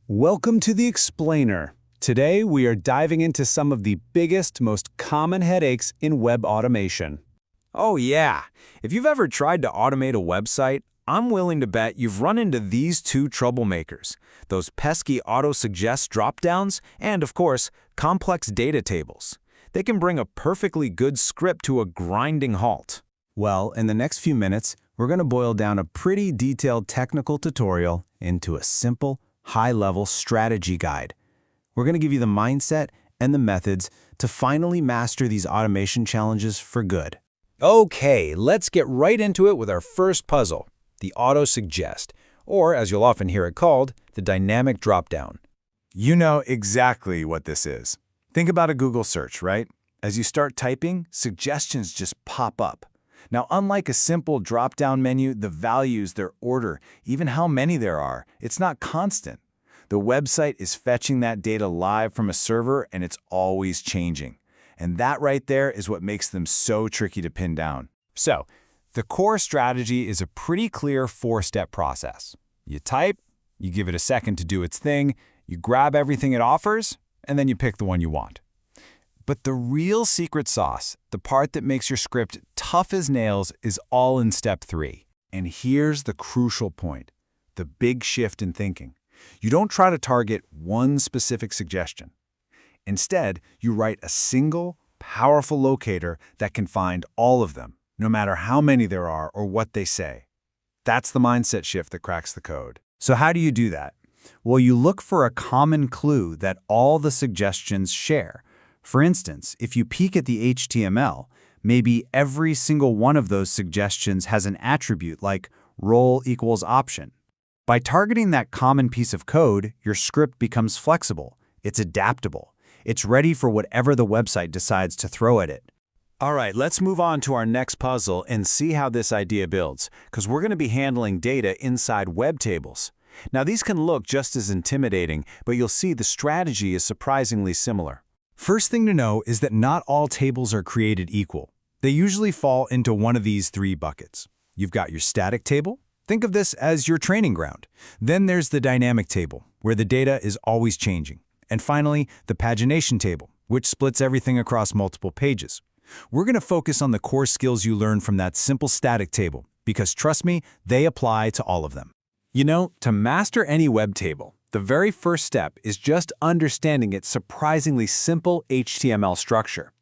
Welcome to the Explainer. Today we are diving into some of the biggest, most common headaches in web automation. Oh yeah, if you've ever tried to automate a website, I'm willing to bet you've run into these two troublemakers, those pesky auto-suggest dropdowns and, of course, complex data tables. They can bring a perfectly good script to a grinding halt. Well, in the next few minutes, we're going to boil down a pretty detailed technical tutorial into a simple, high-level strategy guide. We're going to give you the mindset and the methods to finally master these automation challenges for good. Okay, let's get right into it with our first puzzle, the auto-suggest, or as you'll often hear it called, the dynamic dropdown. You know exactly what this is. Think about a Google search, right? As you start typing, suggestions just pop up. Now, unlike a simple drop-down menu, the values, their order, even how many there are, it's not constant. The website is fetching that data live from a server, and it's always changing. And that right there is what makes them so tricky to pin down. So, the core strategy is a pretty clear four-step process. You type, you give it a second to do its thing, you grab everything it offers, and then you pick the one you want. But the real secret sauce, the part that makes your script tough as nails, is all in step 3. And here's the crucial point, the big shift in thinking. You don't try to target one specific suggestion. Instead, you write a single, powerful locator that can find all of them, no matter how many there are or what they say. That's the mindset shift that cracks the code. So how do you do that? Well, you look for a common clue that all the suggestions share. For instance, if you peek at the HTML, maybe every single one of those suggestions has an attribute like role equals option. By targeting that common piece of code, your script becomes flexible. It's adaptable. It's ready for whatever the website decides to throw at it. All right, let's move on to our next puzzle and see how this idea builds, because we're going to be handling data inside web tables. Now, these can look just as intimidating, but you'll see the strategy is surprisingly similar. First thing to know is that not all tables are created equal. They usually fall into one of these 3 buckets. You've got your static table. Think of this as your training ground. Then there's the dynamic table, where the data is always changing. And finally, the pagination table, which splits everything across multiple pages. We're going to focus on the core skills you learned from that simple static table, because trust me, they apply to all of them. You know, to master any web table, the very first step is just understanding its surprisingly simple HTML structure.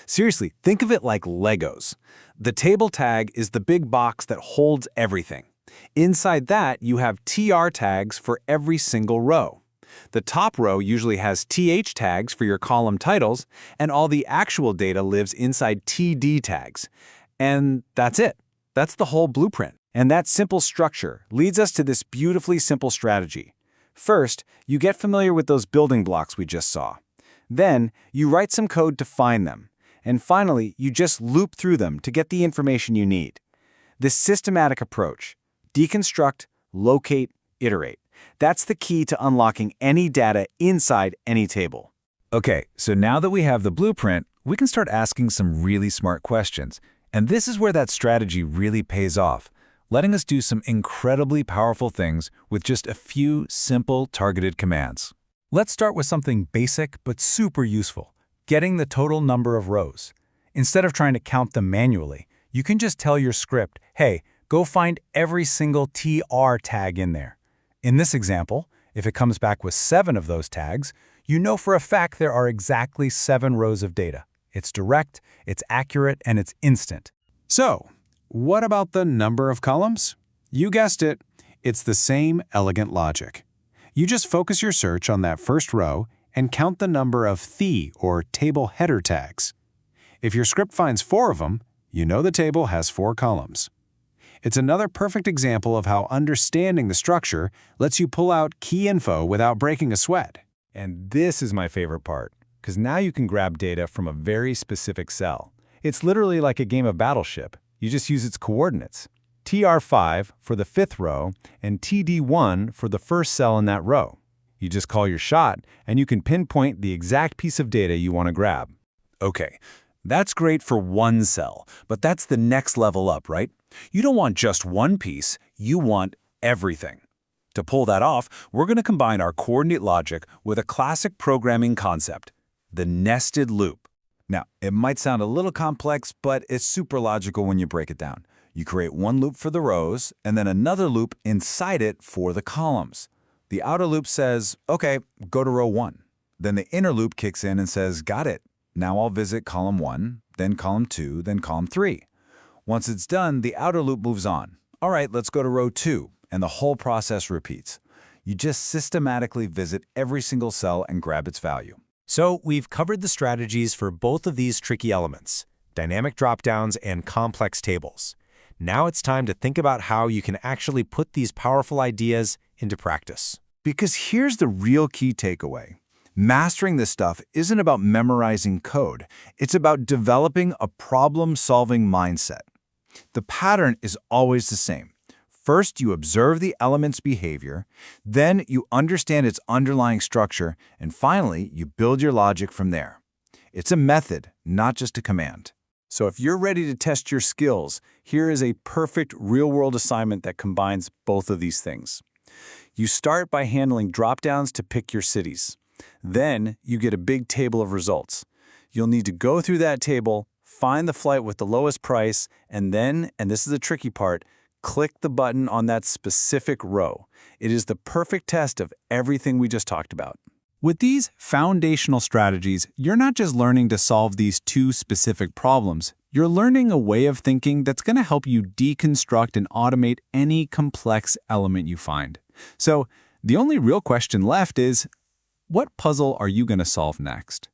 Seriously, think of it like Legos. The table tag is the big box that holds everything. Inside that, you have TR tags for every single row. The top row usually has TH tags for your column titles, and all the actual data lives inside TD tags. And that's it. That's the whole blueprint. And that simple structure leads us to this beautifully simple strategy. First, you get familiar with those building blocks we just saw. Then, you write some code to find them. And finally, you just loop through them to get the information you need. This systematic approach, deconstruct, locate, iterate. That's the key to unlocking any data inside any table. Okay, so now that we have the blueprint, we can start asking some really smart questions. And this is where that strategy really pays off, letting us do some incredibly powerful things with just a few simple targeted commands. Let's start with something basic but super useful, getting the total number of rows. Instead of trying to count them manually, you can just tell your script, hey, go find every single TR tag in there. In this example, if it comes back with 7 of those tags, you know for a fact there are exactly 7 rows of data. It's direct, it's accurate, and it's instant. So, what about the number of columns? You guessed it, it's the same elegant logic. You just focus your search on that first row and count the number of the or table header tags. If your script finds 4 of them, you know the table has 4 columns. It's another perfect example of how understanding the structure lets you pull out key info without breaking a sweat. And this is my favorite part, because now you can grab data from a very specific cell. It's literally like a game of Battleship. You just use its coordinates. TR5 for the 5th row and TD1 for the first cell in that row. You just call your shot, and you can pinpoint the exact piece of data you want to grab. Okay, that's great for one cell, but that's the next level up, right? You don't want just one piece, you want everything. To pull that off, we're going to combine our coordinate logic with a classic programming concept, the nested loop. Now, it might sound a little complex, but it's super logical when you break it down. You create one loop for the rows, and then another loop inside it for the columns. The outer loop says, okay, go to row 1. Then the inner loop kicks in and says, got it. Now I'll visit column 1, then column 2, then column 3. Once it's done, the outer loop moves on. All right, let's go to row 2, and the whole process repeats. You just systematically visit every single cell and grab its value. So we've covered the strategies for both of these tricky elements, dynamic dropdowns and complex tables. Now it's time to think about how you can actually put these powerful ideas into practice. Because here's the real key takeaway. Mastering this stuff isn't about memorizing code. It's about developing a problem-solving mindset. The pattern is always the same. First, you observe the element's behavior, then you understand its underlying structure, and finally, you build your logic from there. It's a method, not just a command. So if you're ready to test your skills, here is a perfect real-world assignment that combines both of these things. You start by handling dropdowns to pick your cities. Then you get a big table of results. You'll need to go through that table, find the flight with the lowest price, and then, and this is the tricky part, click the button on that specific row. It is the perfect test of everything we just talked about. With these foundational strategies, you're not just learning to solve these two specific problems. You're learning a way of thinking that's going to help you deconstruct and automate any complex element you find. So, the only real question left is, what puzzle are you going to solve next?